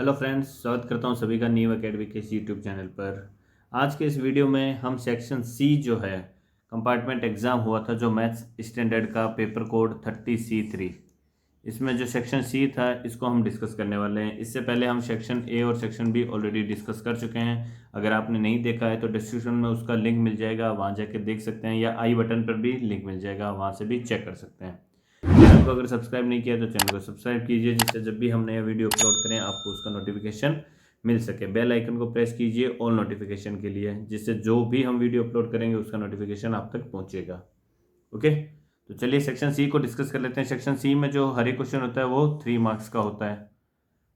Hello friends, स्वागत करता हूं सभी का न्यू एकेडमी के यूट्यूब चैनल पर। आज के इस वीडियो में हम सेक्शन सी जो है कंपार्टमेंट एग्ज़ाम हुआ था, जो मैथ्स स्टैंडर्ड का पेपर कोड 30C3, इसमें जो सेक्शन सी था इसको हम डिस्कस करने वाले हैं। इससे पहले हम सेक्शन ए और सेक्शन बी ऑलरेडी डिस्कस कर चुके हैं। अगर आपने नहीं देखा है तो डिस्क्रिप्शन में उसका लिंक मिल जाएगा, वहाँ जाके देख सकते हैं, या आई बटन पर भी लिंक मिल जाएगा, वहाँ से भी चेक कर सकते हैं। चैनल को अगर सब्सक्राइब नहीं किया तो चैनल को सब्सक्राइब कीजिए, जिससे जब भी हम नया वीडियो अपलोड करें आपको उसका नोटिफिकेशन मिल सके। बेल आइकन को प्रेस कीजिए ऑल नोटिफिकेशन के लिए, जिससे जो भी हम वीडियो अपलोड करेंगे उसका नोटिफिकेशन आप तक पहुंचेगा। ओके, तो चलिए सेक्शन सी को डिस्कस कर लेते हैं। सेक्शन सी में जो हर एक क्वेश्चन होता है वो 3 मार्क्स का होता है।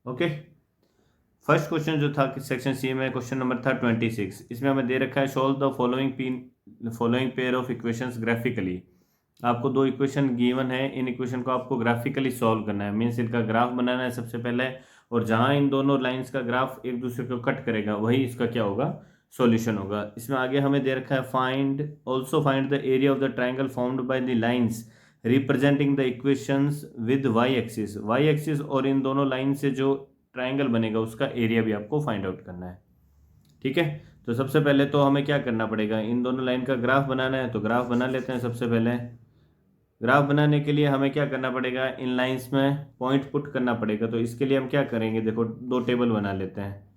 ओके, फर्स्ट क्वेश्चन जो था कि सेक्शन सी में क्वेश्चन नंबर था 26। इसमें हमें दे रखा है solve the following pair of equations graphically. आपको 2 इक्वेशन गिवन है, इन इक्वेशन को आपको ग्राफिकली सॉल्व करना है, मीन्स इनका ग्राफ बनाना है सबसे पहले, और जहां इन दोनों लाइंस का ग्राफ एक दूसरे को कट करेगा वही इसका क्या होगा, सॉल्यूशन होगा। इसमें आगे हमें दे रखा है find the area of the triangle formed by the lines representing the equations with y axis और इन दोनों लाइन से जो ट्राइंगल बनेगा उसका एरिया भी आपको फाइंड आउट करना है। ठीक है, तो सबसे पहले तो हमें क्या करना पड़ेगा, इन दोनों लाइन का ग्राफ बनाना है, तो ग्राफ बना लेते हैं। सबसे पहले ग्राफ बनाने के लिए हमें क्या करना पड़ेगा, इन लाइंस में पॉइंट पुट करना पड़ेगा। तो इसके लिए हम क्या करेंगे, देखो 2 टेबल बना लेते हैं।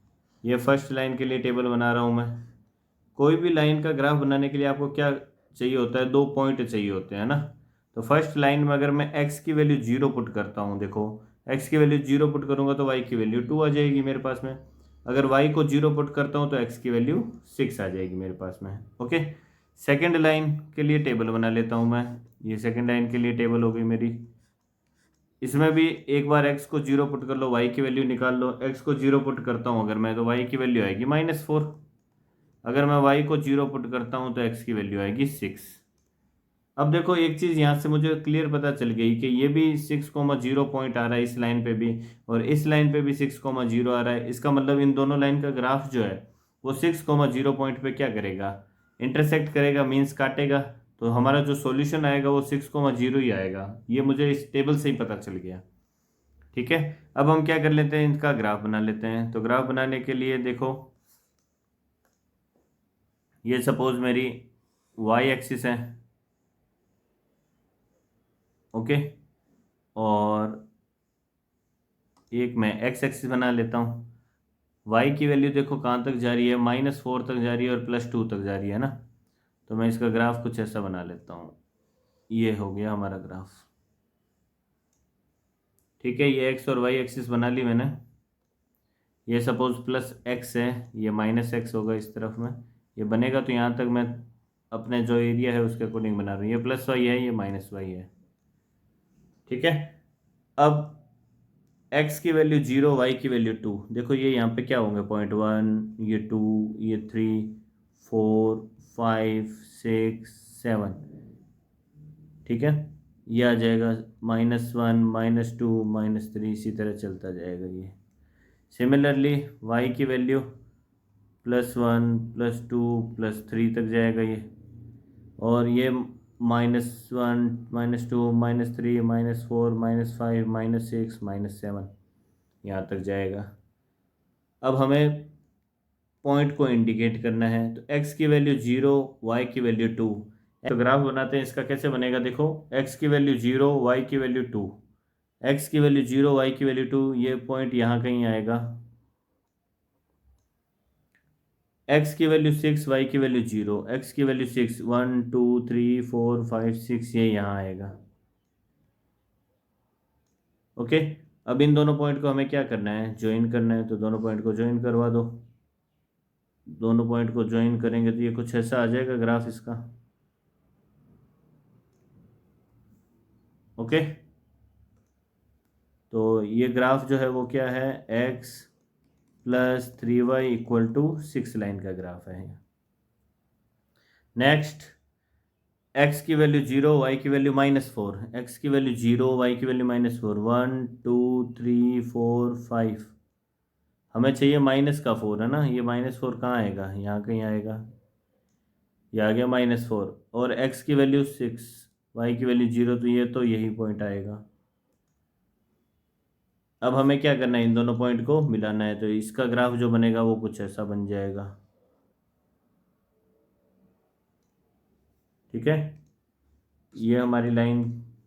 ये फर्स्ट लाइन के लिए टेबल बना रहा हूँ मैं। कोई भी लाइन का ग्राफ बनाने के लिए आपको क्या चाहिए होता है, 2 पॉइंट चाहिए होते हैं ना। तो फर्स्ट लाइन में अगर मैं x की वैल्यू 0 पुट करता हूँ, देखो x की वैल्यू 0 पुट करूँगा तो y की वैल्यू 2 आ जाएगी मेरे पास में। अगर y को 0 पुट करता हूँ तो x की वैल्यू 6 आ जाएगी मेरे पास में। ओके, सेकेंड लाइन के लिए टेबल बना लेता हूँ मैं। ये सेकेंड लाइन के लिए टेबल हो गई मेरी। इसमें भी एक बार x को 0 पुट कर लो, y की वैल्यू निकाल लो। x को 0 पुट करता हूँ अगर मैं, तो y की वैल्यू आएगी -4। अगर मैं y को 0 पुट करता हूँ तो x की वैल्यू आएगी 6। अब देखो एक चीज़ यहाँ से मुझे क्लियर पता चल गई कि ये भी 6,0 पॉइंट आ रहा है इस लाइन पे भी, और इस लाइन पे भी 6,0 आ रहा है। इसका मतलब इन दोनों लाइन का ग्राफ जो है वो 6,0 पॉइंट पे क्या करेगा, इंटरसेक्ट करेगा, मीन्स काटेगा। तो हमारा जो सॉल्यूशन आएगा वो 6,0 ही आएगा। ये मुझे इस टेबल से ही पता चल गया। ठीक है, अब हम क्या कर लेते हैं, इनका ग्राफ बना लेते हैं। तो ग्राफ बनाने के लिए देखो, ये सपोज मेरी y एक्सिस है। ओके, और एक मैं x एक्सिस बना लेता हूँ। y की वैल्यू देखो कहाँ तक जा रही है, -4 तक जा रही है और +2 तक जा रही है ना। तो मैं इसका ग्राफ कुछ ऐसा बना लेता हूँ। ये हो गया हमारा ग्राफ। ठीक है, ये x और y एक्सिस बना ली मैंने। ये सपोज +x है, ये -x होगा इस तरफ में। ये बनेगा तो यहाँ तक मैं अपने जो एरिया है उसके अकॉर्डिंग बना रहा हूँ। ये +y है, ये -y है। ठीक है, अब x की वैल्यू 0, y की वैल्यू 2। देखो ये यहाँ पे क्या होंगे, .1, ये 2, ये 3, 4, 5, 6, 7। ठीक है, ये आ जाएगा -1, -2, -3, इसी तरह चलता जाएगा ये। सिमिलरली y की वैल्यू +1, +2, +3 तक जाएगा ये, और ये -1, -2, -3, -4, -5, -6, -7 यहाँ तक जाएगा। अब हमें पॉइंट को इंडिकेट करना है, तो x की वैल्यू 0, y की वैल्यू 2। तो ग्राफ बनाते हैं, इसका कैसे बनेगा, देखो x की वैल्यू 0, y की वैल्यू 2। x की वैल्यू 0, y की वैल्यू 2, ये पॉइंट यहाँ कहीं आएगा। x की वैल्यू 6, y की वैल्यू 0, x की वैल्यू 6, 1 2 3 4 5 6, ये यहाँ आएगा। ओके, अब इन दोनों पॉइंट को हमें क्या करना है, ज्वाइन करना है। तो दोनों पॉइंट को ज्वाइन करवा दो। दोनों पॉइंट को ज्वाइन करेंगे तो ये कुछ ऐसा आ जाएगा ग्राफ इसका। ओके, तो ये ग्राफ जो है वो क्या है, x + 3y = 6 लाइन का ग्राफ है। नेक्स्ट, x की वैल्यू 0, y की वैल्यू -4। x की वैल्यू 0, y की वैल्यू -4, 1 2 3 4 5। हमें चाहिए माइनस का 4 है ना। ये -4 कहाँ आएगा, यहाँ कहीं आएगा। ये आ गया -4, और x की वैल्यू 6, y की वैल्यू 0, तो ये यही पॉइंट आएगा। अब हमें क्या करना है, इन दोनों पॉइंट को मिलाना है। तो इसका ग्राफ जो बनेगा वो कुछ ऐसा बन जाएगा, ठीक है। ये हमारी लाइन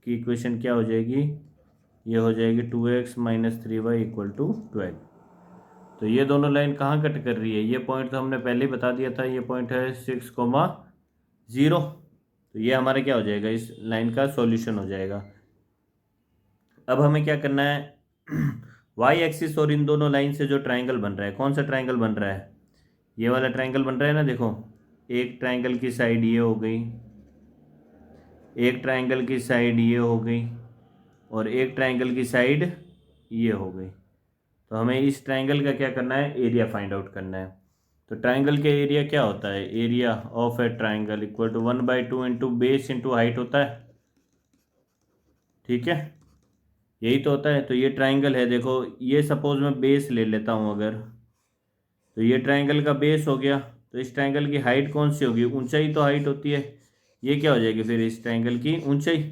की इक्वेशन क्या हो जाएगी, ये हो जाएगी 2x minus 3y equal to 12। तो ये दोनों लाइन कहाँ कट कर रही है, ये पॉइंट तो हमने पहले ही बता दिया था, ये पॉइंट है 6,0। तो ये हमारा क्या हो जाएगा, इस लाइन का सॉल्यूशन हो जाएगा। अब हमें क्या करना है, वाई एक्सिस और इन दोनों लाइन से जो ट्राइंगल बन रहा है, कौन सा ट्राइंगल बन रहा है, ये वाला ट्राइंगल बन रहा है ना। देखो, एक ट्राइंगल की साइड ये हो गई, एक ट्राइंगल की साइड ये हो गई, और एक ट्राइंगल की साइड ये हो गई। तो हमें इस ट्राइंगल का क्या करना है, एरिया फाइंड आउट करना है। तो ट्राइंगल के एरिया क्या होता है, area of a triangle equal to 1/2 into base into height होता है, ठीक है। यही तो होता है। तो ये ट्राइंगल है, देखो ये सपोज मैं बेस ले लेता हूँ अगर, तो ये ट्राइंगल का बेस हो गया। तो इस ट्राइंगल की हाइट कौन सी होगी, ऊंचाई तो हाइट होती है, ये क्या हो जाएगी फिर इस ट्राइंगल की ऊंचाई।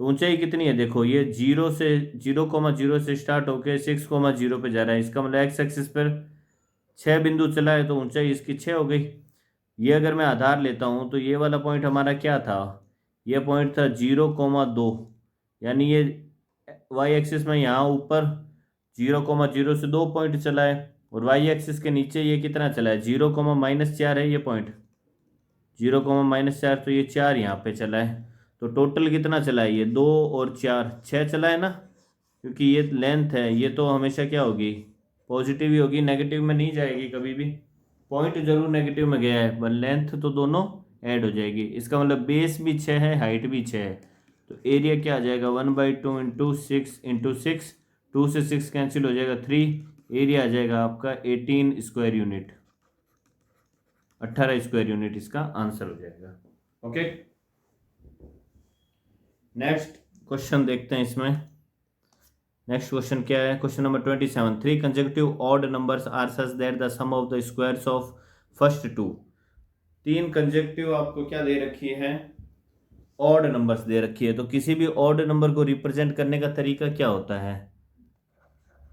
तो ऊंचाई कितनी है, देखो ये 0,0 से स्टार्ट होकर 6,0 पे जा रहा है। इसका मतलब एक्स एक्सिस पर 6 बिंदु चला है, तो ऊंचाई इसकी 6 हो गई। ये अगर मैं आधार लेता हूँ तो ये वाला पॉइंट हमारा क्या था, ये पॉइंट था 0,2, यानी ये वाई एक्सिस में यहाँ ऊपर 0,0 से 2 पॉइंट चला है, और वाई एक्सिस के नीचे ये कितना चला है, 0,-4 है ये पॉइंट, 0,-4। तो ये 4 यहाँ पे चला है। तो टोटल कितना चला है, ये 2 और 4 6 चला है ना, क्योंकि ये लेंथ है, ये तो हमेशा क्या होगी, पॉजिटिव ही होगी, नेगेटिव में नहीं जाएगी कभी भी। पॉइंट जरूर नेगेटिव में गया है पर लेंथ तो दोनों ऐड हो जाएगी। इसका मतलब बेस भी 6 है, हाइट भी 6 है। तो एरिया क्या आ जाएगा, 1/2 इंटू 6 इंटू 6, 2 से 6 कैंसिल हो जाएगा 3, एरिया आ जाएगा आपका 18 स्क्वायर यूनिट, 18 स्क्वायर यूनिट इसका आंसर हो जाएगा। ओके, नेक्स्ट क्वेश्चन देखते हैं इसमें। नेक्स्ट क्वेश्चन क्या है, question number 27, 3 consecutive odd numbers are such that the sum of the squares of first 2। 3 consecutive आपको क्या दे रखी है, ऑड नंबर्स दे रखी है। तो किसी भी ऑड नंबर को रिप्रेजेंट करने का तरीका क्या होता है,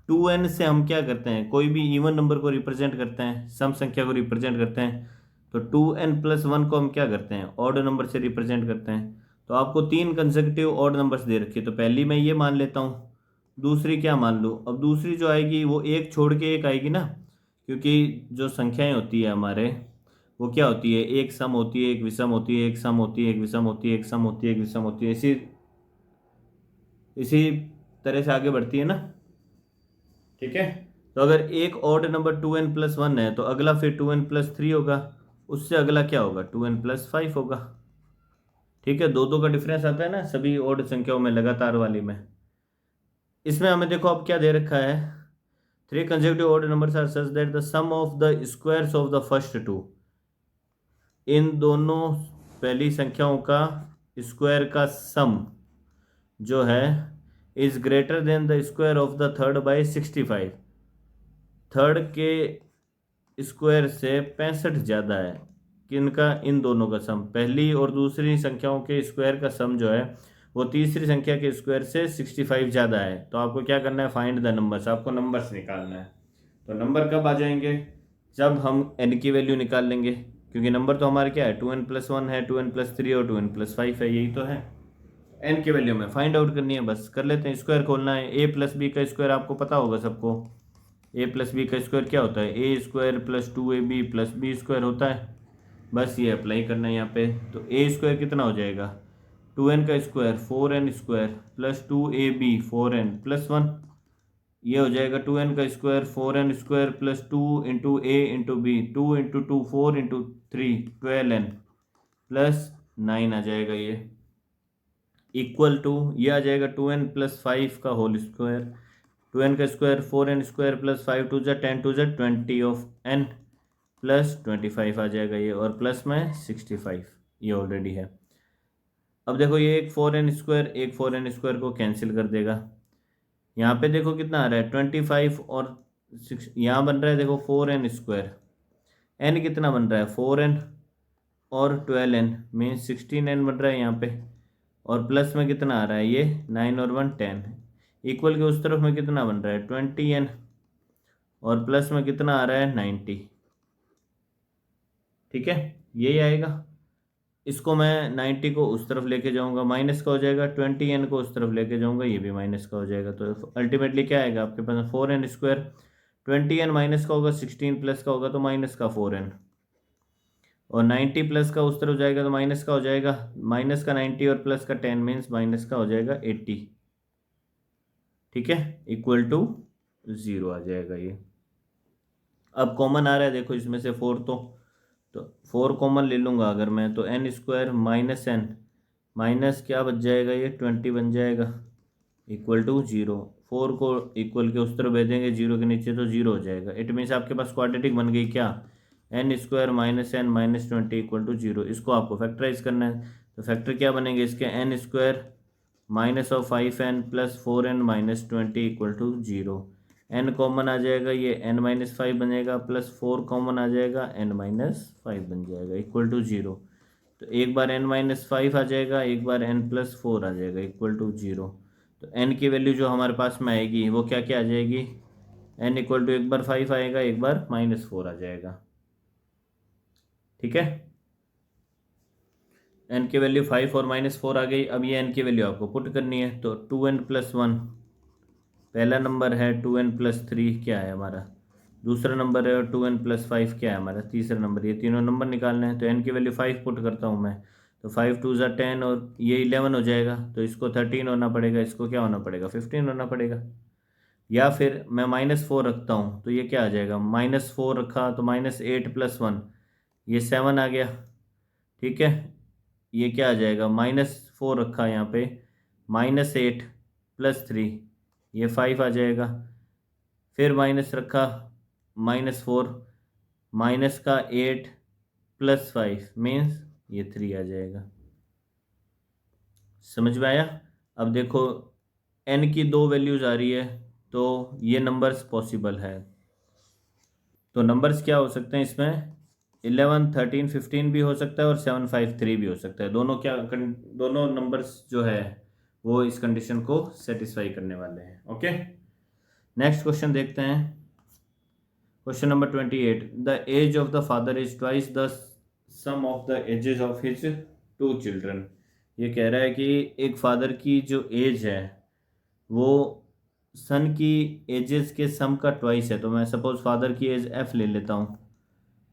2n से हम क्या करते हैं, कोई भी इवन नंबर को रिप्रेजेंट करते हैं, सम संख्या को रिप्रेजेंट करते हैं। तो 2n+1 को हम क्या करते हैं, ऑड नंबर से रिप्रेजेंट करते हैं। तो आपको 3 कंसेक्यूटिव ऑड नंबर्स दे रखी है, तो पहली मैं ये मान लेता हूँ, दूसरी क्या मान लूँ। अब दूसरी जो आएगी वो एक छोड़ के एक आएगी ना, क्योंकि जो संख्याएं होती है हमारे, वो क्या होती है, एक सम होती है, एक विषम होती है, एक सम होती है, एक विषम होती है, एक सम होती है, एक विषम होती है, इसी इसी तरह से आगे बढ़ती है ना, ठीक है। तो अगर एक ऑड नंबर 2n+1 है, तो अगला फिर 2n+3 होगा, उससे अगला क्या होगा, 2n+5 होगा, ठीक है। दो दो का डिफरेंस आता है ना सभी ऑड संख्याओं में, लगातार वाली में। इसमें हमें देखो अब क्या दे रखा है, 3 consecutive odd numbers are such that the sum of the squares of the first 2। इन दोनों पहली संख्याओं का स्क्वायर का सम जो है is greater than the square of the third by 65। Third के स्क्वायर से 65 ज़्यादा है, किनका, इन दोनों का सम। पहली और दूसरी संख्याओं के स्क्वायर का सम जो है वो तीसरी संख्या के स्क्वायर से 65 ज़्यादा है। तो आपको क्या करना है, फाइंड द नंबर्स, आपको नंबर्स निकालना है। तो नंबर कब आ जाएंगे, जब हम n की वैल्यू निकाल लेंगे, क्योंकि नंबर तो हमारे क्या है, 2n+1 है, 2n+3 और 2n+5 है, यही तो है। n की वैल्यू में फाइंड आउट करनी है, बस कर लेते हैं। स्क्वायर खोलना है, a+b का स्क्वायर आपको पता होगा सबको, a+b का स्क्वायर क्या होता है, a² + 2ab + b² होता है। बस ये अप्लाई करना है यहाँ पे। तो a² कितना हो जाएगा, 2n का स्क्वायर 4n² + 2ab 4n+1, ये हो जाएगा 2n का square 4n² + 2 into a into b, 2 into 2 4 into 3 12n +9 आ जाएगा ये, इक्वल टू ये आ जाएगा 2n+5 का होल स्क्वायर, 2n का स्क्वायर 4n² + 5 2 ज़ा 10 2 ज़ा 20 ऑफ n +25 आ जाएगा ये, और प्लस में 65 ये ऑलरेडी है। अब देखो ये एक 4n² एक 4n² को कैंसिल कर देगा। यहाँ पे देखो कितना आ रहा है 25 और 6, यहाँ बन रहा है देखो 4n², n कितना बन रहा है 4n और 12n मीन्स 16n बन रहा है यहाँ पे, और प्लस में कितना आ रहा है ये 9 और 1 10, इक्वल के उस तरफ में कितना बन रहा है 20n, और प्लस में कितना आ रहा है 90। ठीक है, यही आएगा। इसको मैं 90 को उस तरफ लेके जाऊंगा, माइनस का हो जाएगा, 20n को उस तरफ लेके जाऊंगा, ये भी माइनस का हो जाएगा। तो अल्टीमेटली क्या आएगा आपके पास 4n²। 20n माइनस का होगा, 16 प्लस का होगा तो माइनस का 4n, और 90 प्लस का उस तरफ जाएगा तो माइनस का हो जाएगा, माइनस का 90 और प्लस का 10 मीन्स माइनस का हो जाएगा 80। ठीक है, इक्वल टू 0 आ जाएगा ये। अब कॉमन आ रहा है देखो इसमें से 4, तो 4 कॉमन ले लूँगा अगर मैं, तो n² माइनस n, माइनस क्या बच जाएगा ये 20 बन जाएगा, इक्वल टू 0। 4 को इक्वल के उस तरफ भेजेंगे 0 के नीचे तो 0 हो जाएगा। इट मीन्स आपके पास क्वाड्रेटिक बन गई क्या, n² minus n minus 20 equal to 0। इसको आपको फैक्टराइज करना है, तो फैक्टर क्या बनेंगे इसके, n² minus of 5n plus 4n minus 20 equal to 0। n common आ जाएगा, ये n माइनस 5 बनेगा, प्लस 4 कॉमन आ जाएगा, n माइनस 5 बन जाएगा, इक्वल टू 0। तो एक बार n माइनस 5 आ जाएगा, एक बार n प्लस 4 आ जाएगा, इक्वल टू 0। तो n की वैल्यू जो हमारे पास में आएगी वो क्या क्या आ जाएगी, n इक्वल टू एक बार 5 आएगा, एक बार माइनस 4 आ जाएगा। ठीक है, n की वैल्यू 5 और माइनस 4 आ गई। अब ये n की वैल्यू आपको पुट करनी है, तो 2n प्लस 1 पहला नंबर है, 2n प्लस 3 क्या है हमारा दूसरा नंबर है, और 2n प्लस 5 क्या है हमारा तीसरा नंबर। ये तीनों नंबर निकालने हैं, तो n की वैल्यू 5 पुट करता हूँ मैं, तो 5 2 ज़ा 10 और ये 11 हो जाएगा, तो इसको 13 होना पड़ेगा, इसको क्या होना पड़ेगा 15 होना पड़ेगा। या फिर मैं माइनस 4 रखता हूँ, तो ये क्या आ जाएगा, माइनस 4 रखा तो माइनस 8 प्लस 1 ये 7 आ गया। ठीक है, ये क्या आ जाएगा, माइनस 4 रखा यहाँ पे, माइनस 8 प्लस 3 ये 5 आ जाएगा। फिर माइनस रखा, माइनस 4 माइनस का 8 प्लस 5 मीन्स ये 3 आ जाएगा। समझ में आया। अब देखो n की 2 वैल्यूज आ रही है, तो ये नंबर्स पॉसिबल है। तो नंबर्स क्या हो सकते हैं इसमें, 11 13 15 भी हो सकता है और 7 5 3 भी हो सकता है। दोनों क्या दोनों नंबर्स जो है वो इस कंडीशन को सेटिस्फाई करने वाले हैं। ओके, नेक्स्ट क्वेश्चन देखते हैं। Question number 28, the age of the father is twice the sum of the ages of his 2 children. ये कह रहा है कि एक फादर की जो एज है वो सन की एजेस के सम का ट्वाइस है। तो मैं सपोज फादर की एज f ले लेता हूँ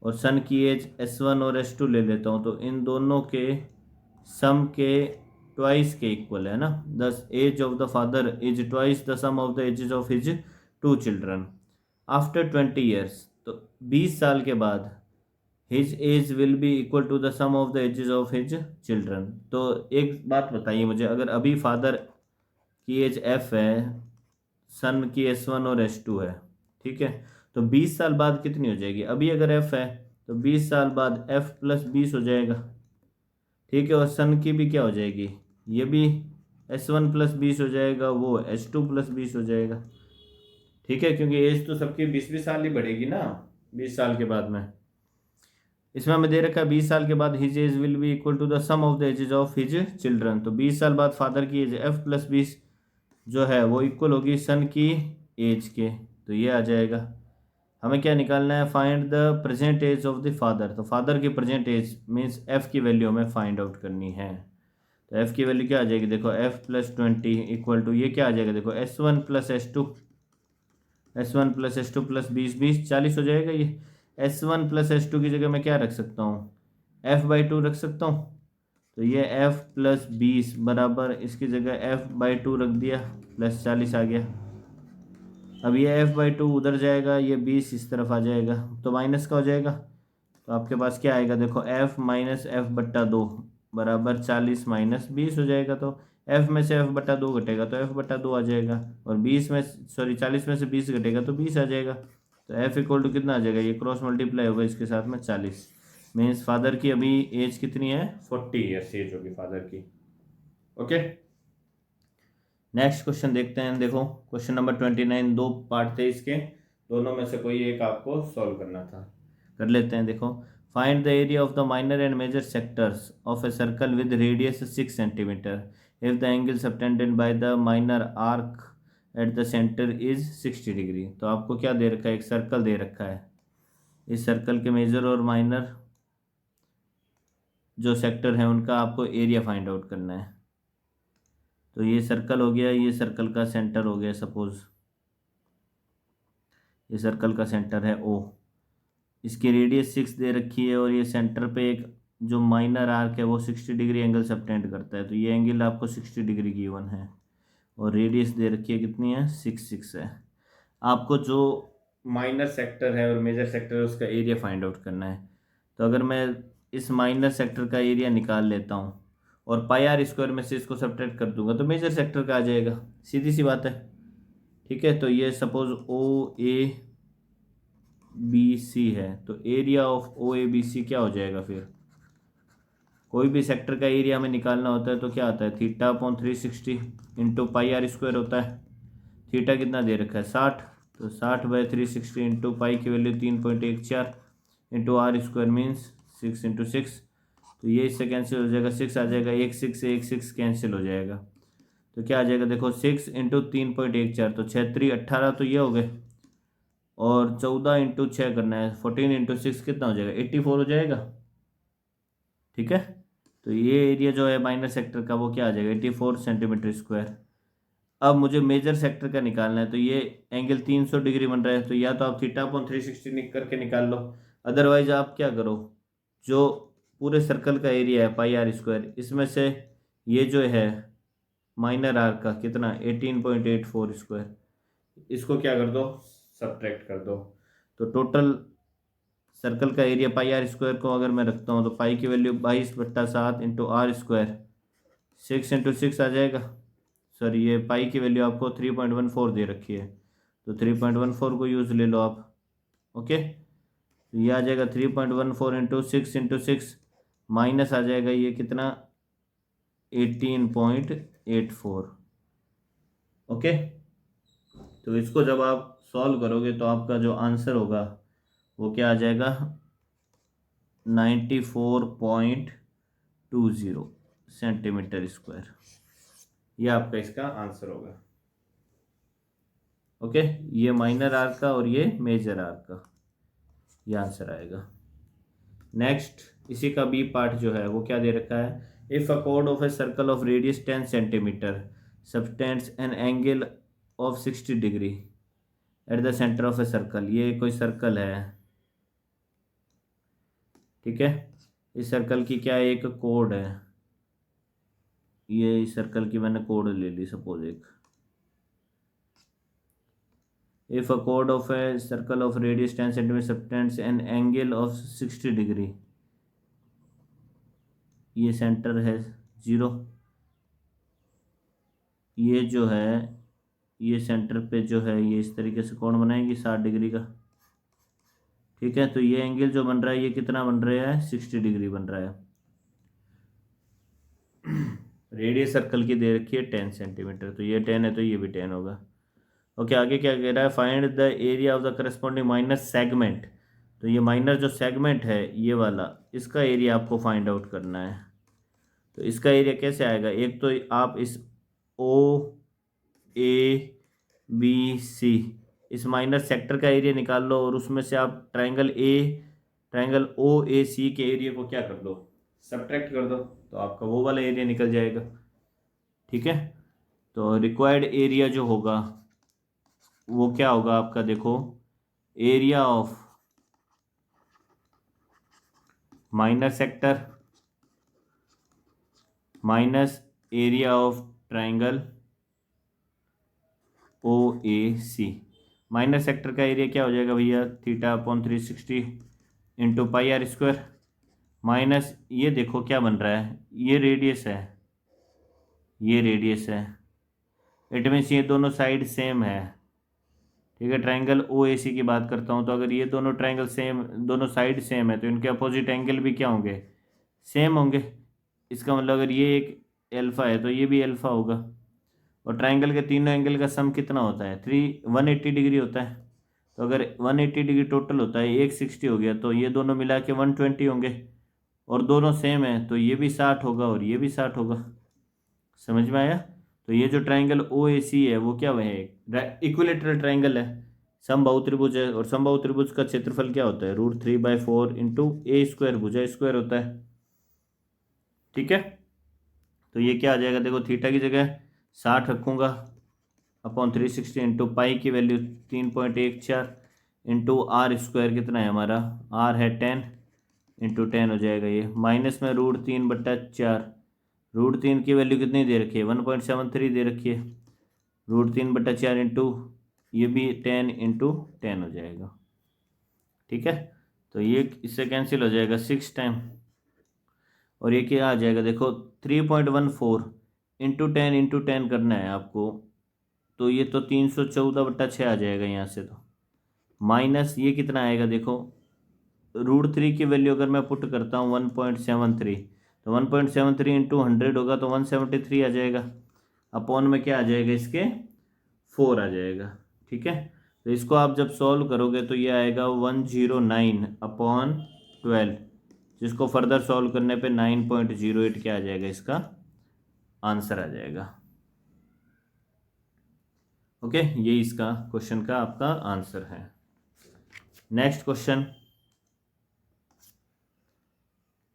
और सन की एज s1 और s2 ले लेता हूँ, तो इन दोनों के सम के ट्वाइस के इक्वल है ना। The age of the father is twice the sum of the ages of his 2 children after 20 years. तो 20 साल के बाद his age will be equal to the sum of the ages of his children. तो एक बात बताइए मुझे, अगर अभी फादर की एज f है, सन की s1 और s2 है, ठीक है, तो 20 साल बाद कितनी हो जाएगी, अभी अगर f है तो 20 साल बाद f प्लस 20 हो जाएगा। ठीक है, और सन की भी क्या हो जाएगी, ये भी s1 प्लस 20 हो जाएगा, वो s2 प्लस 20 हो जाएगा। ठीक है, क्योंकि एज तो सबकी 20-20 साल ही बढ़ेगी ना 20 साल के बाद में। इसमें हमें दे रखा है 20 साल के बाद his age will be equal to the sum of the ages of his children. तो 20 साल बाद फादर की एज f प्लस 20 जो है वो इक्वल होगी सन की एज के, तो ये आ जाएगा। हमें क्या निकालना है, find the present age of the father. तो फादर की प्रेजेंट एज मीन्स f की वैल्यू हमें फाइंड आउट करनी है। तो f की वैल्यू क्या आ जाएगी, देखो f प्लस 20 इक्वल टू ये क्या आ जाएगा, देखो s1 plus s2, s1 plus s2 plus 20 40 हो जाएगा। ये s1 प्लस s2 की जगह मैं क्या रख सकता हूँ, f/2 रख सकता हूँ। तो ये f प्लस 20 बराबर इसकी जगह f/2 रख दिया, प्लस 40 आ गया। अब ये f/2 उधर जाएगा, ये 20 इस तरफ आ जाएगा, तो माइनस का हो जाएगा। तो आपके पास क्या आएगा, देखो f माइनस f/2 बराबर 40 माइनस 20 हो जाएगा। तो f में से f/2 घटेगा तो f/2 आ जाएगा, और 20 में 40 में से 20 घटेगा तो 20 आ जाएगा। तो f इक्वल टू कितना आ जाएगा, ये क्रॉस मल्टीप्लाई होगा इसके साथ में 40, मीन्स फादर की अभी एज कितनी है, 40 ईयर्स एज होगी फादर की। ओके, नेक्स्ट क्वेश्चन देखते हैं। देखो क्वेश्चन नंबर 29, 2 पार्ट थे इसके, दोनों में से कोई एक आपको सॉल्व करना था, कर लेते हैं। देखो, find the area of the minor and major sectors of a circle with radius 6 centimetre if the angle subtended by the minor arc at the centre is 60 degree. तो आपको क्या दे रखा है, एक सर्कल दे रखा है। इस सर्कल के मेजर और माइनर जो सेक्टर हैं उनका आपको एरिया फाइंड आउट करना है। तो ये सर्कल हो गया, ये सर्कल का सेंटर हो गया, सपोज ये सर्कल का सेंटर है ओ, इसकी रेडियस 6 दे रखी है और ये सेंटर पे एक जो माइनर आर्क है वो 60 डिग्री एंगल सबटेंड करता है। तो ये एंगल आपको 60 डिग्री गिवन है और रेडियस दे रखी है कितनी है, 6 है। आपको जो माइनर सेक्टर है और मेजर सेक्टर है उसका एरिया फाइंड आउट करना है। तो अगर मैं इस माइनर सेक्टर का एरिया निकाल लेता हूँ और पाई आर स्क्वायर में से इसको सब्ट्रैक्ट कर दूंगा तो मेजर सेक्टर का आ जाएगा, सीधी सी बात है। ठीक है, तो ये suppose O A B C है, तो area of O A B C क्या हो जाएगा फिर, कोई भी सेक्टर का एरिया हमें निकालना होता है तो क्या आता है, theta upon 360 into pi r square होता है। थीटा कितना दे रखा है, 60, तो 60/360 इंटू पाई की value 3.14 into r square means 6 into 6। तो ये इससे कैंसिल हो जाएगा, 6 आ जाएगा, एक 6 से एक 6 कैंसिल हो जाएगा। तो क्या आ जाएगा, देखो 6 इंटू 3.14 तो 6×3 18, तो ये हो गए। और 14 इंटू 6 करना है, 14 इंटू 6 कितना हो जाएगा, 84 हो जाएगा। ठीक है, तो ये एरिया जो है माइनर सेक्टर का वो क्या आ जाएगा, 84 सेंटीमीटर स्क्वायर। अब मुझे मेजर सेक्टर का निकालना है, तो ये एंगल 300 डिग्री बन रहा है, तो या तो आप थीटा अपॉन 360 करके निकाल लो, अदरवाइज आप क्या करो, जो पूरे सर्कल का एरिया है पाई आर स्क्वायर, इसमें से ये जो है माइनर आर का कितना 18.84 स्क्वायर, इसको क्या कर दो, सब्ट्रैक्ट कर दो। तो टोटल सर्कल का एरिया पाई आर स्क्वायर को अगर मैं रखता हूँ तो पाई की value 22/7 into r square 6 into 6 आ जाएगा। सॉरी, ये पाई की वैल्यू आपको 3.14 दे रखी है, तो 3.14 को यूज़ ले लो आप। ओके, तो ये आ जाएगा 3.14 इंटू 6 इंटू 6 माइनस आ जाएगा ये कितना 18.84। ओके, तो इसको जब आप सॉल्व करोगे तो आपका जो आंसर होगा वो क्या आ जाएगा, 94.20 सेंटीमीटर स्क्वायर। ये आपका इसका आंसर होगा। ओके, ये माइनर आर्क का और ये मेजर आर्क का, ये आंसर आएगा। नेक्स्ट, इसी का बी पार्ट जो है वो क्या दे रखा है, if a code of a circle of radius 10 centimetre subtends an angle of 60 degree at the centre of a circle. ये कोई सर्कल है, ठीक है, इस सर्कल की क्या एक कोड है, ये इस सर्कल की मैंने कोड ले ली सपोज एक, if a code of a circle of radius 10 centimetre subtends an angle of 60 degree, ये सेंटर है 0, ये जो है ये सेंटर पे जो है ये इस तरीके से कोण बनाएंगे 60 डिग्री का। ठीक है, तो ये एंगल जो बन रहा है ये कितना बन रहा है, 60 डिग्री बन रहा है। रेडियस सर्कल की दे रखी है 10 सेंटीमीटर, तो ये 10 है तो ये भी 10 होगा। ओके, आगे क्या कह रहा है, find the area of the corresponding minor segment. तो ये माइनर जो सेगमेंट है ये वाला, इसका एरिया आपको फाइंड आउट करना है। तो इसका एरिया कैसे आएगा, एक तो आप इस ओ ए बी सी इस माइनर सेक्टर का एरिया निकाल लो और उसमें से आप ट्रायंगल ओ ए सी के एरिया को क्या कर दो, सब्ट्रैक्ट कर दो, तो आपका वो वाला एरिया निकल जाएगा। ठीक है, तो रिक्वायर्ड एरिया जो होगा वो क्या होगा आपका, देखो area of minor sector minus area of triangle O A C. Minor sector का एरिया क्या हो जाएगा भैया, theta upon 360 into pi r square minus ये देखो क्या बन रहा है, ये रेडियस है, ये रेडियस है, इट मीन्स ये दोनों साइड सेम है। ठीक है, ट्रायंगल ओ ए सी की बात करता हूँ, तो अगर ये दोनों ट्रायंगल सेम, दोनों साइड सेम है तो इनके अपोजिट एंगल भी क्या होंगे, सेम होंगे। इसका मतलब अगर ये एक एल्फा है तो ये भी एल्फा होगा। और ट्रायंगल के तीनों एंगल का सम कितना होता है, 180 डिग्री होता है। तो अगर 180 डिग्री टोटल होता है, एक 60 हो गया, तो ये दोनों मिला के 120 होंगे, और दोनों सेम है तो ये भी 60 होगा और ये भी 60 होगा। समझ में आया। तो ये जो ट्राइंगल ओ ए सी है वो क्या है, इक्विलेटरल ट्राइंगल है, समबाहु त्रिभुज है, और समबाहु त्रिभुज का क्षेत्रफल क्या होता है, √3/4 इंटू ए स्क्वायर, भुजा स्क्वायर होता है। ठीक है, तो ये क्या आ जाएगा, देखो थीटा की जगह 60 रखूँगा अपॉन 360 इंटू पाई की वैल्यू 3.14 इंटू आर स्क्वायर कितना है हमारा, आर है 10 इंटू 10 हो जाएगा ये, माइनस में √3/4, √3 की वैल्यू कितनी दे रखी है, 1.73 दे रखी है, √3/4 इंटू ये भी 10 इंटू 10 हो जाएगा। ठीक है, तो ये इससे कैंसिल हो जाएगा 6 टाइम, और ये क्या आ जाएगा, देखो 3.14 इंटू 10 करना है आपको, तो ये तो 314/6 आ जाएगा यहाँ से, तो माइनस ये कितना आएगा, देखो √3 की वैल्यू अगर मैं पुट करता हूँ 1.73, तो 1.73 इंटू 100 होगा तो 173 आ जाएगा, अपॉन में क्या आ जाएगा इसके 4 आ जाएगा। ठीक है, तो इसको आप जब सॉल्व करोगे तो ये आएगा 109/12, जिसको फर्दर सॉल्व करने पे 9.08 क्या आ जाएगा, इसका आंसर आ जाएगा। ओके, ये इसका क्वेश्चन का आपका आंसर है। नेक्स्ट क्वेश्चन,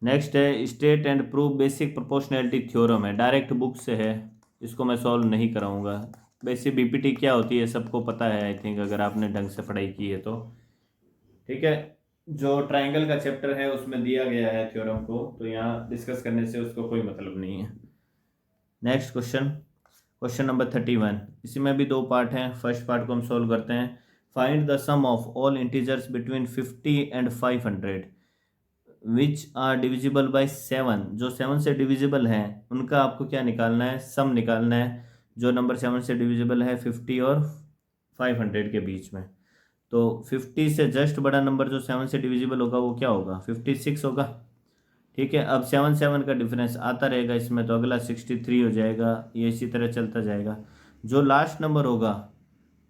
नेक्स्ट है state and prove basic proportionality theorem है, डायरेक्ट बुक से है, इसको मैं सॉल्व नहीं कराऊंगा। बेसिक बीपीटी क्या होती है सबको पता है आई थिंक, अगर आपने ढंग से पढ़ाई की है तो। ठीक है, जो ट्राइंगल का चैप्टर है उसमें दिया गया है थ्योरम को, तो यहाँ डिस्कस करने से उसको कोई मतलब नहीं है। नेक्स्ट क्वेश्चन, क्वेश्चन नंबर 31, इसी में भी 2 पार्ट हैं। फर्स्ट पार्ट को हम सॉल्व करते हैं। Find the sum of all integers between 50 and 500 which are divisible by 7, जो 7 से डिविजिबल हैं उनका आपको क्या निकालना है, सम निकालना है, जो नंबर 7 से डिविजिबल है 50 और 500 के बीच में। तो 50 से जस्ट बड़ा नंबर जो 7 से डिविजिबल होगा वो क्या होगा, 56 होगा। ठीक है, अब 7 का डिफरेंस आता रहेगा इसमें, तो अगला 63 हो जाएगा, ये इसी तरह चलता जाएगा। जो लास्ट नंबर होगा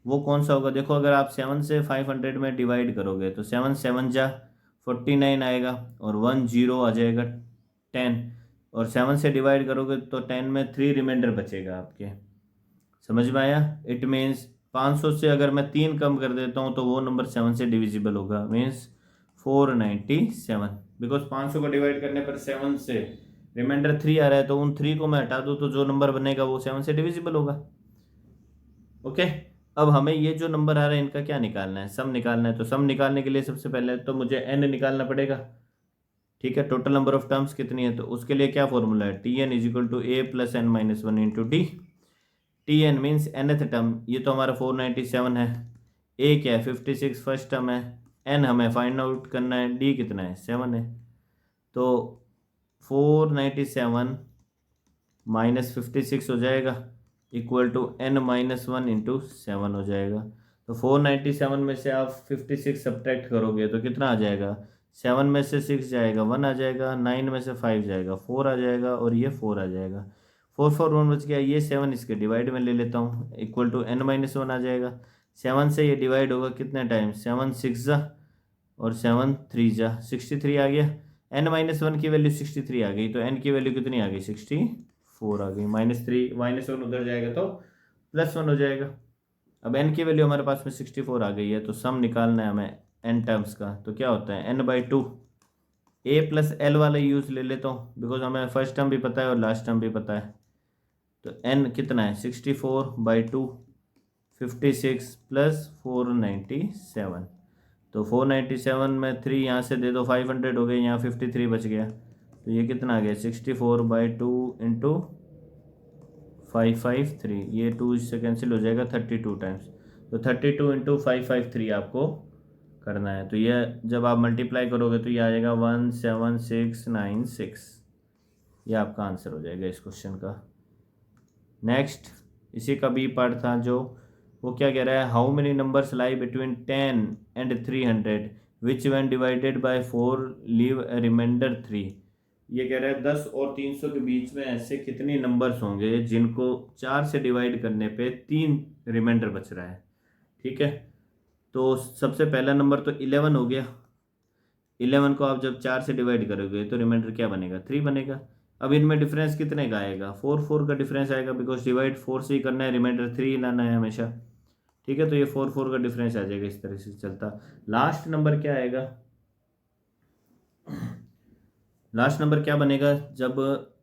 वो कौन सा होगा, देखो अगर आप 7 से 500 में डिवाइड करोगे तो 7 7 जा 49 आएगा, और 1 0 आ जाएगा 10, और 7 से डिवाइड करोगे तो 10 में 3 रिमाइंडर बचेगा आपके। समझ में आया, इट मीन्स 500 से अगर मैं 3 कम कर देता हूँ तो वो नंबर 7 से डिविजिबल होगा, मीन्स 497, बिकॉज 500 को डिवाइड करने पर 7 से रिमाइंडर 3 आ रहा है, तो उन 3 को मैं हटा दूँ तो जो नंबर बनेगा वो 7 से डिविजिबल होगा। ओके, अब हमें ये जो नंबर आ रहा है इनका क्या निकालना है, सम निकालना है। तो सम निकालने के लिए सबसे पहले तो मुझे n निकालना पड़ेगा। ठीक है, टोटल नंबर ऑफ टर्म्स कितनी है, तो उसके लिए क्या फॉर्मूला है, Tn = a + n - 1 into D. Tn means nth term, ये तो हमारा 497 है, a क्या है 56 फर्स्ट टर्म है, n हमें फाइंड आउट करना है, d कितना है 7 है, तो 497 - 56 हो जाएगा इक्वल टू n - 1 इंटू 7 हो जाएगा। तो 497 में से आप 56 सब्ट्रैक्ट करोगे तो कितना आ जाएगा, 7 में से 6 जाएगा 1 आ जाएगा, 9 में से 5 जाएगा 4 आ जाएगा, और ये 4 आ जाएगा, 4 4 1 बच गया, ये 7 इसके डिवाइड में ले लेता हूँ, इक्वल टू n - 1 आ जाएगा। 7 से ये डिवाइड होगा कितने टाइम, 7 6 जा और 7 3 जा 63 आ गया, n - 1 की वैल्यू 63 आ गई, तो n की वैल्यू कितनी आ गई 64 आ गई, -3 -1 उधर जाएगा तो +1 हो जाएगा। अब n की वैल्यू हमारे पास में 64 आ गई है, तो सम निकालना है हमें n टर्म्स का, तो क्या होता है n/2, a + l वाला यूज़ ले लेता हूँ बिकॉज हमें फर्स्ट टर्म भी पता है और लास्ट टर्म भी पता है। तो n कितना है 64/2, 56 + 497, तो 497 में 3 यहाँ से दे दो 500 हो गए, यहाँ 53 बच गया, तो ये कितना आ गया 64/2 इंटू 553, ये 2 इससे कैंसिल हो जाएगा 32 टाइम्स, तो 32 इंटू 553 आपको करना है। तो ये जब आप मल्टीप्लाई करोगे तो ये आ जाएगा 17696, ये आपका आंसर हो जाएगा इस क्वेश्चन का। नेक्स्ट, इसी का बी पार्ट था जो, वो क्या कह रहा है, how many numbers lie between 10 and 300 which when divided by 4 leave a remainder 3। ये कह रहा है 10 और 300 के बीच में ऐसे कितनी नंबर्स होंगे जिनको 4 से डिवाइड करने पे 3 रिमाइंडर बच रहा है। ठीक है, तो सबसे पहला नंबर तो 11 हो गया, 11 को आप जब 4 से डिवाइड करोगे तो रिमाइंडर क्या बनेगा 3 बनेगा। अब इनमें डिफरेंस कितने का आएगा, 4 का डिफरेंस आएगा, बिकॉज डिवाइड 4 से ही करना है, रिमाइंडर 3 लाना है हमेशा। ठीक है, तो ये 4 का डिफरेंस आ जाएगा, इस तरह से चलता। लास्ट नंबर क्या आएगा, लास्ट नंबर क्या बनेगा जब,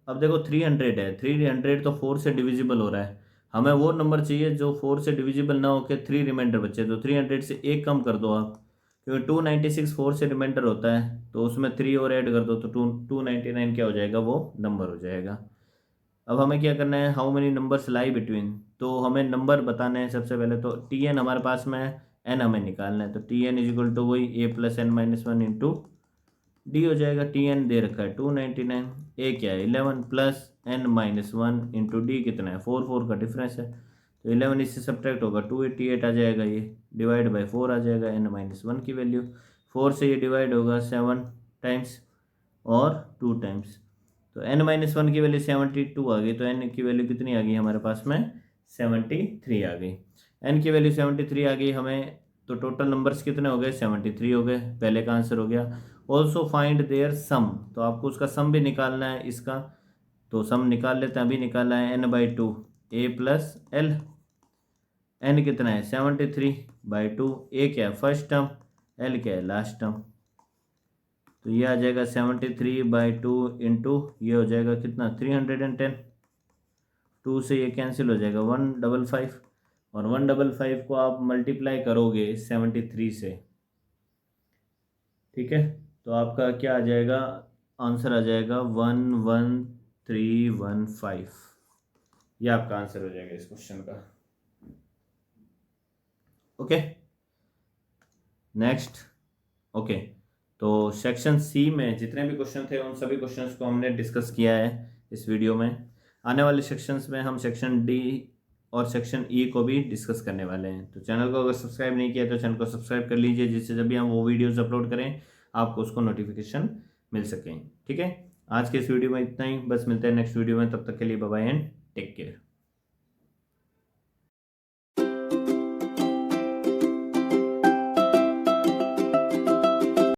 अब देखो 300 है, 300 तो 4 से डिविजिबल हो रहा है, हमें वो नंबर चाहिए जो 4 से डिविजिबल ना होकर 3 रिमाइंडर बचे। तो 300 से एक कम कर दो आप, क्योंकि 296 4 से रिमाइंडर होता है, तो उसमें 3 और ऐड कर दो, तो 299 क्या हो जाएगा, वो नंबर हो जाएगा। अब हमें क्या करना है, how many numbers lie between, तो हमें नंबर बताने हैं सबसे पहले। तो टी एन हमारे पास में है, एन हमें निकालना है, तो T N is equal to वही A plus N minus one into D हो जाएगा। टी एन दे रखा है 299, ए क्या है 11 plus N minus one into d कितना है 4 का डिफरेंस है, तो 11 इससे सब्ट्रैक्ट होगा 288 आ जाएगा, ये डिवाइड बाई 4 आ जाएगा एन माइनस वन की वैल्यू। 4 से ये डिवाइड होगा 7 टाइम्स और 2 टाइम्स, तो एन माइनस वन की वैल्यू 72 आ गई, तो एन की वैल्यू कितनी आ गई हमारे पास में 73 आ गई। एन की वैल्यू 73 आ गई हमें, तो टोटल नंबर्स कितने हो गए 73 हो गए, पहले का आंसर हो गया। ऑल्सो फाइंड देयर सम, तो आपको उसका सम भी निकालना है इसका, तो सम निकाल लेते हैं, अभी निकाला है n/2 a plus L, N कितना है 73/2, ए क्या है फर्स्ट टर्म, एल क्या है लास्ट टर्म, तो ये आ जाएगा 73/2 इंटू ये हो जाएगा कितना 310, 2 से ये कैंसिल हो जाएगा 155, और 155 को आप मल्टीप्लाई करोगे 73 से, ठीक है, तो आपका क्या आ जाएगा, आंसर आ जाएगा 11315, ये आपका आंसर हो जाएगा इस क्वेश्चन का। Okay, next. ओके, तो सेक्शन सी में जितने भी क्वेश्चन थे उन सभी क्वेश्चंस को हमने डिस्कस किया है इस वीडियो में। आने वाले सेक्शंस में हम सेक्शन डी और सेक्शन ई को भी डिस्कस करने वाले हैं। तो चैनल को अगर सब्सक्राइब नहीं किया तो चैनल को सब्सक्राइब कर लीजिए, जिससे जब भी हम वो वीडियोस अपलोड करें आपको उसको नोटिफिकेशन मिल सकें। ठीक है, आज के इस वीडियो में इतना ही, बस मिलते हैं नेक्स्ट वीडियो में, तब तक के लिए bye bye and take care.